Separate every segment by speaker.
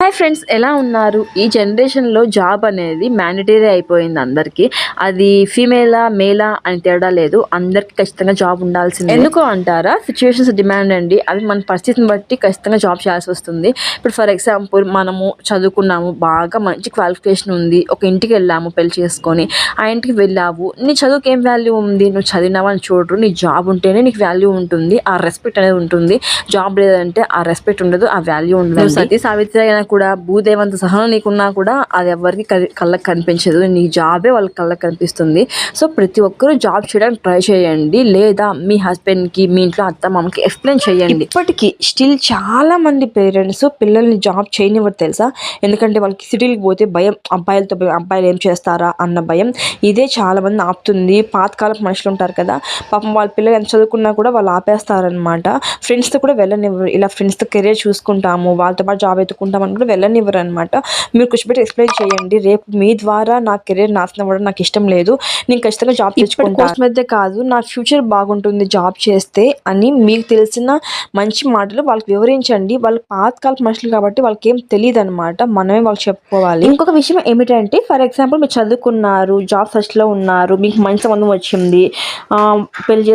Speaker 1: Hi friends, ఎలా ఉన్నారు? ఈ జనరేషన్లో జాబ్ అనేది మ్యాండేటరీ అయిపోయింది అందరికీ. అది ఫీమేలా మేలా అని తేడా లేదు, అందరికీ ఖచ్చితంగా జాబ్ ఉండాల్సిందే. ఎందుకు అంటారా? సిచ్యువేషన్స్ డిమాండ్ అండి. అవి మన పరిస్థితిని బట్టి ఖచ్చితంగా జాబ్ చేయాల్సి వస్తుంది. ఇప్పుడు ఫర్ ఎగ్జాంపుల్ మనము చదువుకున్నాము, బాగా మంచి క్వాలిఫికేషన్ ఉంది, ఒక ఇంటికి వెళ్ళాము పెళ్లి చేసుకొని. ఆ ఇంటికి వెళ్ళావు, నీ చదువుకి ఏం వాల్యూ ఉంది? నువ్వు చదివినావని చూడరు, నీ జాబ్ ఉంటేనే నీకు వాల్యూ ఉంటుంది, ఆ రెస్పెక్ట్ అనేది ఉంటుంది. జాబ్ లేదంటే ఆ రెస్పెక్ట్ ఉండదు, ఆ వాల్యూ ఉండదు. సతీ సావిత్రి అయినా కూడా, భూదేవంత సహనం నీకున్నా కూడా అది ఎవరికి కళ్ళకి కనిపించదు. నీ జాబే వాళ్ళకి కళ్ళకి కనిపిస్తుంది. సో ప్రతి ఒక్కరూ జాబ్ చేయడానికి ట్రై చేయండి, లేదా మీ హస్బెండ్కి, మీ ఇంట్లో అత్త మామకి ఎక్స్ప్లెయిన్ చేయండి. ఇప్పటికీ స్టిల్ చాలా మంది పేరెంట్స్ పిల్లల్ని జాబ్ చేయనివ్వరు తెలుసా? ఎందుకంటే వాళ్ళకి సిటీలకు పోతే భయం, అబ్బాయిలతో భయం, అబ్బాయిలు ఏం చేస్తారా అన్న భయం. ఇదే చాలా మంది ఆపుతుంది. పాతకాలపు మనుషులు ఉంటారు కదా, పాపం వాళ్ళ పిల్లలు ఎంత చదువుకున్నా కూడా వాళ్ళు ఆపేస్తారనమాట. ఫ్రెండ్స్తో కూడా వెళ్ళనివ్వరు. ఇలా ఫ్రెండ్స్తో కెరీర్ చూసుకుంటాము, వాళ్ళతో పాటు జాబ్ ఎత్తుకుంటాం అని కూడా వెళ్ళనివ్వరు అనమాట. మీరు కూర్చోబెట్టి ఎక్స్ప్లెయిన్ చేయండి, రేపు మీ ద్వారా నా కెరీర్ నాశనం అవ్వడం నాకు ఇష్టం లేదు, నేను ఖచ్చితంగా జాబ్ తెచ్చుకుంటాను అయితే కాదు, నా ఫ్యూచర్ బాగుంటుంది జాబ్ చేస్తే అని మీకు తెలిసిన మంచి మాటలు వాళ్ళకి వివరించండి. వాళ్ళకి పాతకాలపు మనుషులు కాబట్టి వాళ్ళకి ఏం తెలియదు అనమాట, మనమే వాళ్ళకి చెప్పుకోవాలి. ఇంకొక విషయం ఏమిటంటే, ఫర్ ఎగ్జాంపుల్ మీరు చదువుకున్నారు, జాబ్ ఫస్ట్లో ఉన్నారు, మీకు మంచి సంబంధం వచ్చింది, పెళ్లి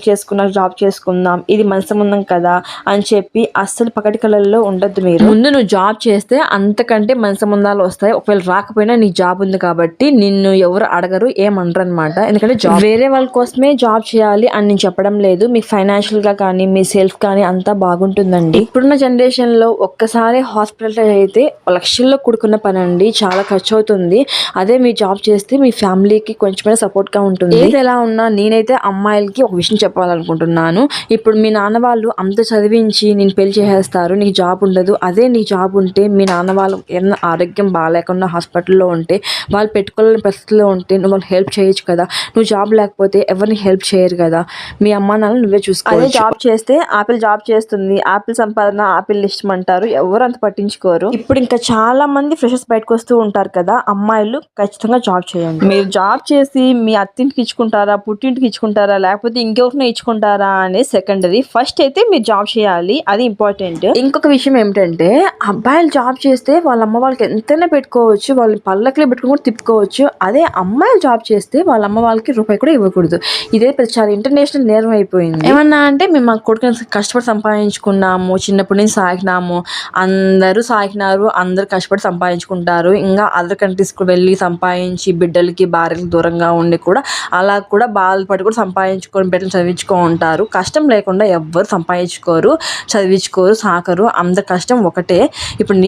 Speaker 1: చేసుకున్నాక జాబ్ చేసుకుందాం, ఇది మంచి సంబంధం కదా అని చెప్పి అస్సలు పకటి కళల్లో ఉండద్దు. మీరు ముందు నువ్వు జాబ్ చేస్తే అంతకంటే మంచి సంబంధాలు వస్తాయి. ఒకవేళ రాకపోయినా నీ జాబ్ ఉంది కాబట్టి నిన్ను ఎవరు అడగరు, ఏమనరు అనమాట. ఎందుకంటే జాబ్ వేరే వాళ్ళ కోసమే జాబ్ చేయాలి అని నేను చెప్పడం లేదు. మీకు ఫైనాన్షియల్గా కానీ మీ సెల్ఫ్ కానీ అంతా బాగుంటుందండి. ఇప్పుడున్న జనరేషన్లో ఒక్కసారి హాస్పిటల్ అయితే లక్షల్లో కూడుకున్న పని అండి, చాలా ఖర్చు అవుతుంది. అదే మీ జాబ్ చేస్తే మీ ఫ్యామిలీకి కొంచెమైనా సపోర్ట్గా ఉంటుంది. ఏది ఎలా ఉన్నా నేనైతే అమ్మాయిలకి ఒక విషయం చెప్పాలనుకుంటున్నాను. ఇప్పుడు మీ నాన్న వాళ్ళు అంత చదివించి నేను పెళ్లి చేసేస్తారు, నీకు జాబ్ ఉండదు. అదే నీ జాబ్ ఉంటే, మీ నాన్న వాళ్ళు ఏదైనా ఆరోగ్యం బాగాలేకుండా హాస్పిటల్లో ఉంటే, వాళ్ళు పెట్టుకోలేని పరిస్థితుల్లో ఉంటే నువ్వు వాళ్ళకి హెల్ప్ చేయొచ్చు కదా. నువ్వు జాబ్ లేకపోతే ఎవరిని హెల్ప్ చేయరు కదా, మీ అమ్మ నాన్న నువ్వే చూసుకోవాలి. అదే జాబ్ చేస్తే ఆపిల్ జాబ్ చేస్తుంది, ఆపిల్ సంపాదన ఆపిల్ ఇష్టం అంటారు, ఎవరు అంత పట్టించుకోరు. ఇప్పుడు ఇంకా చాలా మంది ఫ్రెషర్స్ బయటకు వస్తూ ఉంటారు కదా, అమ్మాయిలు ఖచ్చితంగా జాబ్ చేయండి. మీరు జాబ్ చేసి మీ అత్తింటికి ఇచ్చుకుంటారా, పుట్టింటికి ఇచ్చుకుంటారా, లేకపోతే ఇంకెవరినో ఇచ్చుకుంటారా అనే సెకండరీ. ఫస్ట్ అయితే మీరు జాబ్ చేయాలి, అది ఇంపార్టెంట్. ఇంకొక విషయం ఏమిటంటే, అబ్బాయిలు జాబ్ చేస్తే వాళ్ళ అమ్మ వాళ్ళకి ఎంతైనా పెట్టుకోవచ్చు, వాళ్ళని పళ్ళకిలో పెట్టుకుని కూడా తిప్పుకోవచ్చు. అదే అమ్మాయిలు జాబ్ చేస్తే వాళ్ళ అమ్మ వాళ్ళకి రూపాయి కూడా ఇవ్వకూడదు. ఇదే చాలా ఇంటర్నేషనల్ నేరం అయిపోయింది. ఏమన్నా అంటే, మేము మా కొడుకుని కష్టపడి సంపాదించుకున్నాము, చిన్నప్పటి నుంచి సాగినాము, అందరూ సాగినారు, అందరూ కష్టపడి సంపాదించుకుంటారు. ఇంకా అదర్ కంట్రీస్కి వెళ్ళి సంపాదించి బిడ్డలకి భార్యలకు దూరంగా ఉండి కూడా అలా కూడా బాధపడి కూడా సంపాదించుకొని బిడ్డలు చదివించుకో ఉంటారు. కష్టం లేకుండా ఎవ్వరు సంపాదించుకోరు, చదివించుకోరు, సాకరు. అందరి కష్టం ఒకటే. ఇప్పుడు